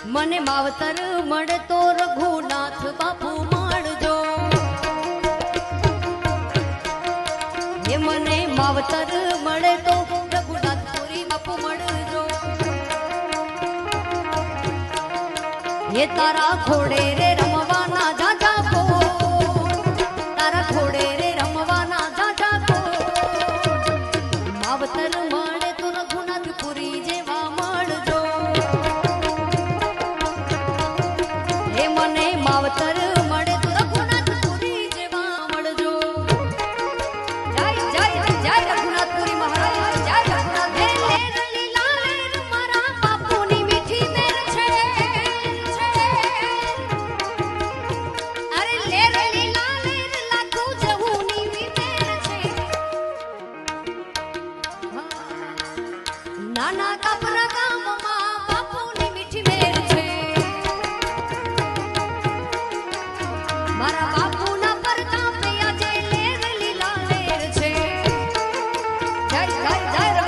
મને માવતર મળે તો રઘુનાથ બાપુ મળજો એ મને માવતર મળે તો રઘુનાથપુરી બાપુ મળજો એ તારા ખોડે રે રમવાના જાજા કો તારા ખોડે રે રમવાના જાજા કો માવતર મળે તો રઘુનાથપુરી જેવા મળજો એ મને માવતર મળે તો રઘુનાથપુરી જેવા મળજો જય જય જય રઘુનાથપુરી મહારાજ જય રઘુનાથ લેર લીલા લેર મારા બાપુની મીઠી મેર છે અરે લેર લીલા લેર લાખો જહુની મેર છે નાના કાપરા ગામમાં બાપુની મીઠી મેર છે મારા બાપુના પરતાપે આજે લેર લીલા લેર છે જય જય જય